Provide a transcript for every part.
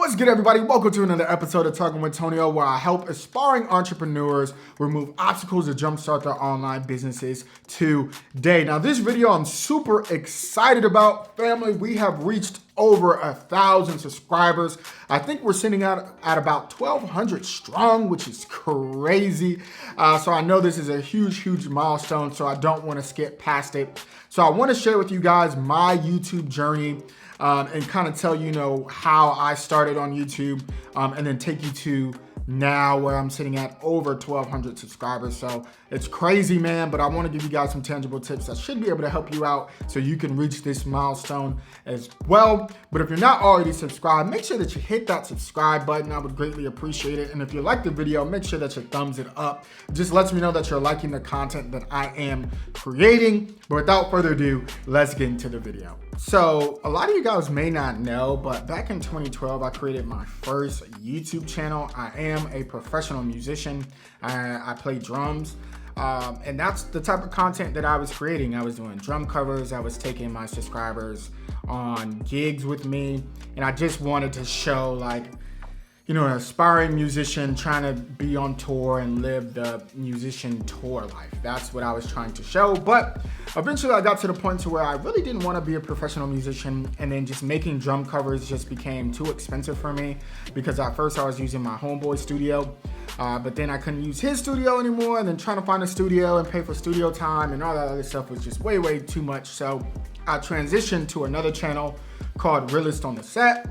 What's good, everybody? Welcome to another episode of Talking with Tonio, where I help aspiring entrepreneurs remove obstacles to jumpstart their online businesses today. Now, this video I'm super excited about. Family, we have reached over 1,000 subscribers. I think we're sitting at about 1,200 strong, which is crazy. So I know this is a huge milestone, so I don't want to skip past it. So I want to share with you guys my YouTube journey and kind of tell you, how I started on YouTube, and then take you to now where I'm sitting at over 1,200 subscribers. So it's crazy, man, but I want to give you guys some tangible tips that should be able to help you out so you can reach this milestone as well. But if you're not already subscribed, make sure that you hit that subscribe button. I would greatly appreciate it. And if you like the video, make sure that you thumbs it up. It just lets me know that you're liking the content that I am creating. But without further ado, let's get into the video. So a lot of you guys may not know, but back in 2012, I created my first YouTube channel. I am a professional musician. I play drums. And that's the type of content that I was creating. I was doing drum covers. I was taking my subscribers on gigs with me. And I just wanted to show an aspiring musician trying to be on tour and live the musician tour life. That's what I was trying to show. But eventually I got to the point to where I really didn't want to be a professional musician, and then just making drum covers just became too expensive for me, because at first I was using my homeboy studio, but then I couldn't use his studio anymore, and then trying to find a studio and pay for studio time and all that other stuff was just way too much. So I transitioned to another channel called Realist on the Set.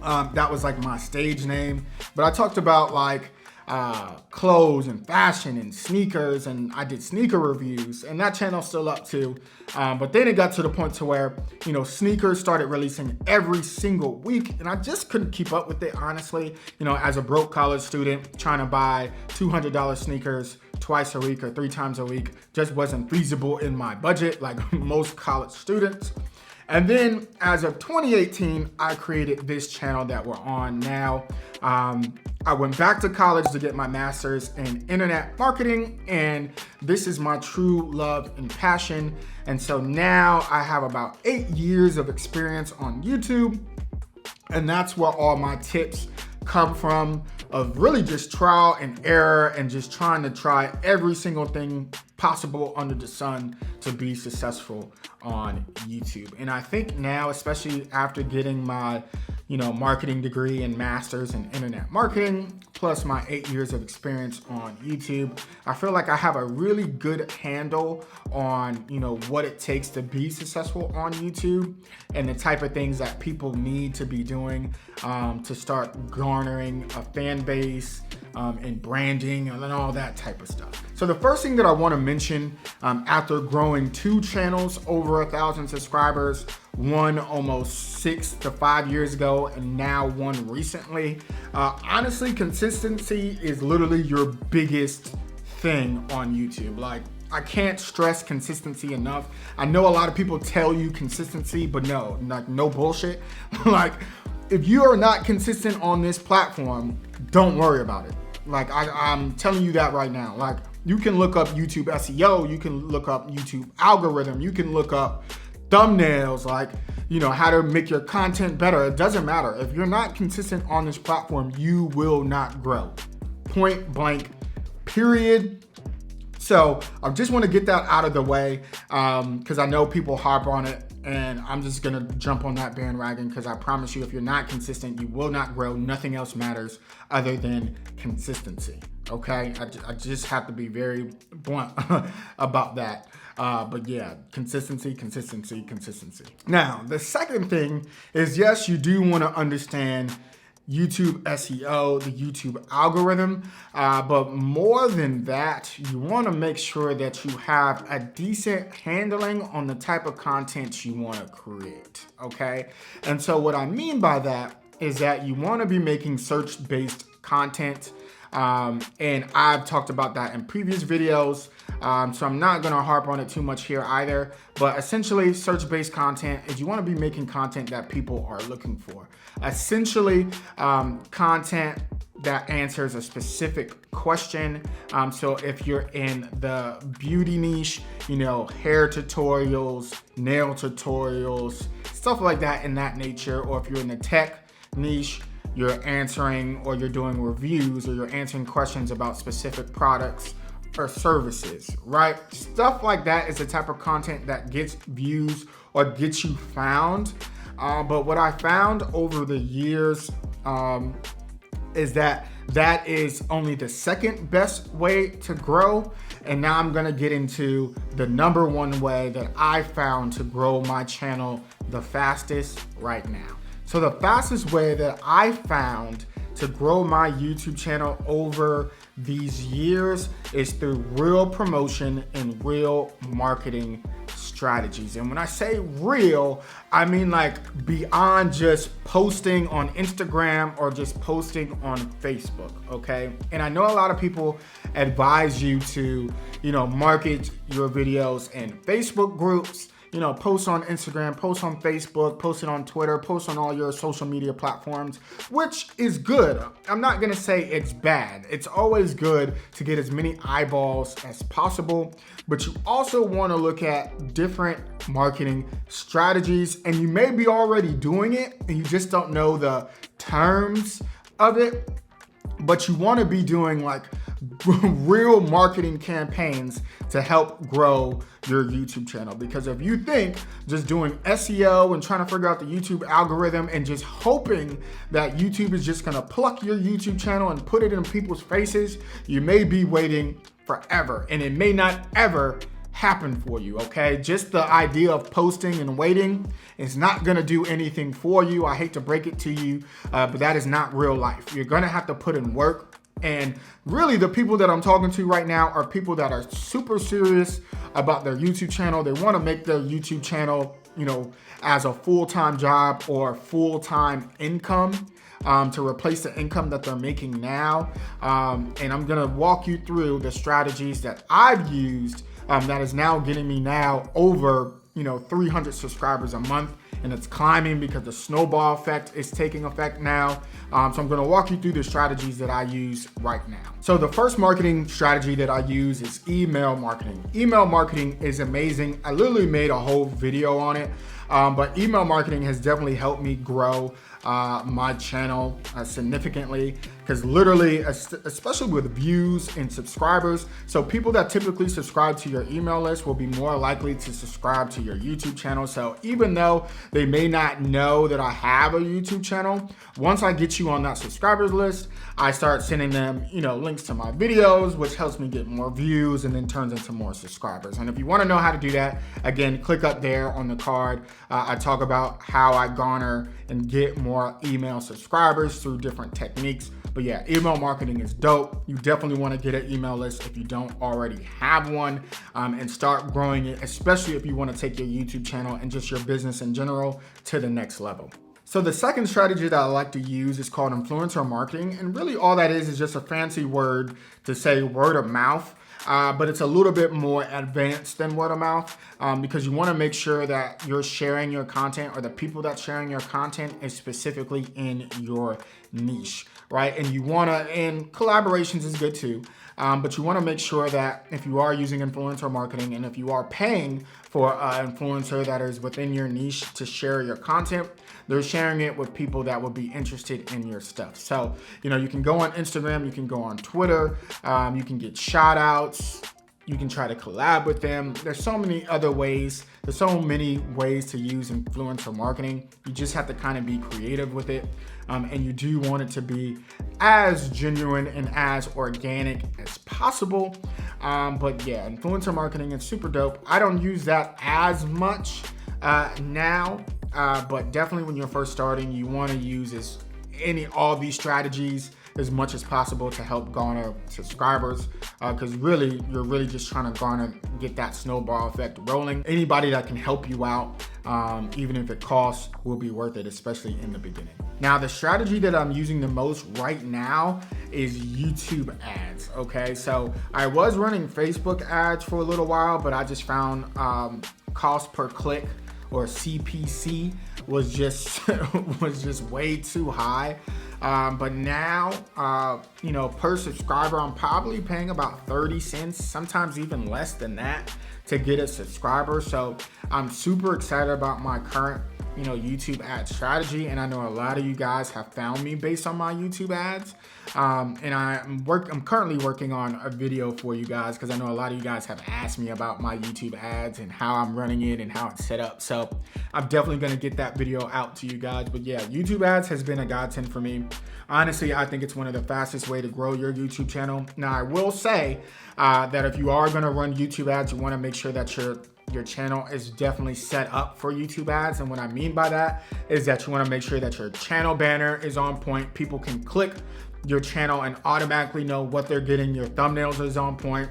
That was like my stage name, but I talked about clothes and fashion and sneakers, and I did sneaker reviews, and that channel's still up too. But then it got to the point to where, sneakers started releasing every single week, and I just couldn't keep up with it, honestly. As a broke college student, trying to buy $200 sneakers twice a week or 3 times a week just wasn't feasible in my budget, like most college students. And then as of 2018, I created this channel that we're on now. I went back to college to get my master's in internet marketing, and this is my true love and passion. And so now I have about 8 years of experience on YouTube, and that's where all my tips come from, of really just trial and error and just trying to try every single thing possible under the sun to be successful on YouTube. And I think now, especially after getting my marketing degree and master's in internet marketing, plus my 8 years of experience on YouTube, I feel like I have a really good handle on, what it takes to be successful on YouTube and the type of things that people need to be doing to start garnering a fan base and branding and all that type of stuff. So the first thing that I want to mention, after growing 2 channels over 1,000 subscribers, one almost 6 to 5 years ago, and now one recently, honestly, consistency is literally your biggest thing on YouTube. I can't stress consistency enough. I know a lot of people tell you consistency, but no bullshit. If you are not consistent on this platform, don't worry about it. I'm telling you that right now. You can look up YouTube SEO, you can look up YouTube algorithm, you can look up thumbnails, how to make your content better. It doesn't matter. If you're not consistent on this platform, you will not grow. Point blank, period. So I just want to get that out of the way, because I know people harp on it, and I'm just going to jump on that bandwagon, because I promise you, if you're not consistent, you will not grow. Nothing else matters other than consistency. Okay? I just have to be very blunt about that. But yeah, consistency. Now, the second thing is, yes, you do want to understand YouTube SEO, the YouTube algorithm, but more than that, you want to make sure that you have a decent handling on the type of content you want to create, okay? And so what I mean by that is that you want to be making search-based content, and I've talked about that in previous videos, so I'm not going to harp on it too much here either. But essentially, search-based content is you want to be making content that people are looking for. Essentially, content that answers a specific question. So if you're in the beauty niche, hair tutorials, nail tutorials, stuff like that in that nature, or if you're in the tech niche, you're answering or you're doing reviews or you're answering questions about specific products or services, right? Stuff like that is the type of content that gets views or gets you found. But what I found over the years is that is only the second best way to grow. And now I'm gonna get into the number one way that I found to grow my channel the fastest right now. So the fastest way that I found to grow my YouTube channel over these years is through real promotion and real marketing strategies. And when I say real, I mean like beyond just posting on Instagram or just posting on Facebook, okay? And I know a lot of people advise you to, market your videos in Facebook groups, post on Instagram, post on Facebook, post it on Twitter, post on all your social media platforms, which is good. I'm not gonna say it's bad. It's always good to get as many eyeballs as possible, but you also wanna look at different marketing strategies, and you may be already doing it and you just don't know the terms of it, but you wanna be doing like real marketing campaigns to help grow your YouTube channel. Because if you think just doing SEO and trying to figure out the YouTube algorithm and just hoping that YouTube is just gonna pluck your YouTube channel and put it in people's faces, you may be waiting forever and it may not ever happen for you, okay? Just the idea of posting and waiting is not gonna do anything for you. I hate to break it to you, but that is not real life. You're gonna have to put in work. And really the people that I'm talking to right now are people that are super serious about their YouTube channel. They want to make their YouTube channel, as a full-time job or full-time income to replace the income that they're making now. And I'm gonna walk you through the strategies that I've used that is now getting me now over 300 subscribers a month, and it's climbing because the snowball effect is taking effect now. So I'm gonna walk you through the strategies that I use right now. So the first marketing strategy that I use is email marketing. Email marketing is amazing. I literally made a whole video on it, but email marketing has definitely helped me grow my channel significantly, because literally, especially with views and subscribers, so people that typically subscribe to your email list will be more likely to subscribe to your YouTube channel. So even though they may not know that I have a YouTube channel, once I get you on that subscribers list, I start sending them, links to my videos, which helps me get more views and then turns into more subscribers. And if you want to know how to do that, again, click up there on the card. I talk about how I garner and get more email subscribers through different techniques. But yeah, email marketing is dope. You definitely want to get an email list if you don't already have one, and start growing it, especially if you want to take your YouTube channel and just your business in general to the next level. So the second strategy that I like to use is called influencer marketing. And really all that is just a fancy word to say word of mouth. But it's a little bit more advanced than word of mouth, because you want to make sure that you're sharing your content, or the people that's sharing your content is specifically in your niche, right? And you want to, and collaborations is good too, but you want to make sure that if you are using influencer marketing and if you are paying for an influencer that is within your niche to share your content, they're sharing it with people that would be interested in your stuff. So, you can go on Instagram, you can go on Twitter, you can get shout outs, you can try to collab with them. There's so many other ways. There's so many ways to use influencer marketing. You just have to kind of be creative with it. And you do want it to be as genuine and as organic as possible. But yeah, influencer marketing is super dope. I don't use that as much now, but definitely when you're first starting, you want to use all these strategies as much as possible to help garner subscribers, because really you're really just trying to get that snowball effect rolling. Anybody that can help you out, even if it costs, will be worth it, especially in the beginning. Now the strategy that I'm using the most right now is YouTube ads. Okay, so I was running Facebook ads for a little while, but I just found cost per click, or CPC, was just way too high. But now, you know, per subscriber, I'm probably paying about 30 cents, sometimes even less than that, to get a subscriber. So I'm super excited about my current, you know, YouTube ad strategy, and I know a lot of you guys have found me based on my YouTube ads. And I'm currently working on a video for you guys, because I know a lot of you guys have asked me about my YouTube ads and how I'm running it and how it's set up. So I'm definitely going to get that video out to you guys. But yeah, YouTube ads has been a godsend for me. Honestly, I think it's one of the fastest way to grow your YouTube channel. Now, I will say that if you are going to run YouTube ads, you want to make sure that your channel is definitely set up for YouTube ads. And what I mean by that is that you want to make sure that your channel banner is on point. People can click your channel and automatically know what they're getting. Your thumbnails is on point.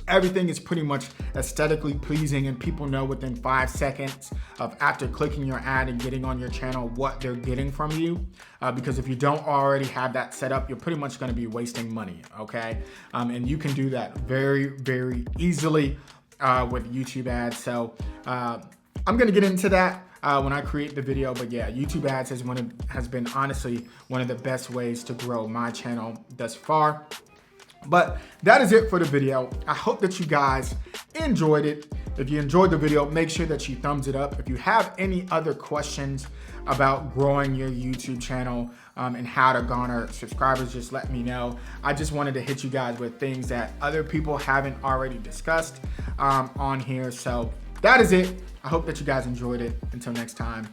Everything is pretty much aesthetically pleasing, and people know within 5 seconds of after clicking your ad and getting on your channel what they're getting from you. Because if you don't already have that set up, you're pretty much going to be wasting money, okay? And you can do that very, very easily with YouTube ads. So I'm going to get into that when I create the video. But yeah, YouTube ads has been honestly one of the best ways to grow my channel thus far. But that is it for the video. I hope that you guys enjoyed it. If you enjoyed the video, make sure that you thumbs it up. If you have any other questions about growing your YouTube channel and how to garner subscribers, just let me know. I just wanted to hit you guys with things that other people haven't already discussed on here. So that is it. I hope that you guys enjoyed it. Until next time.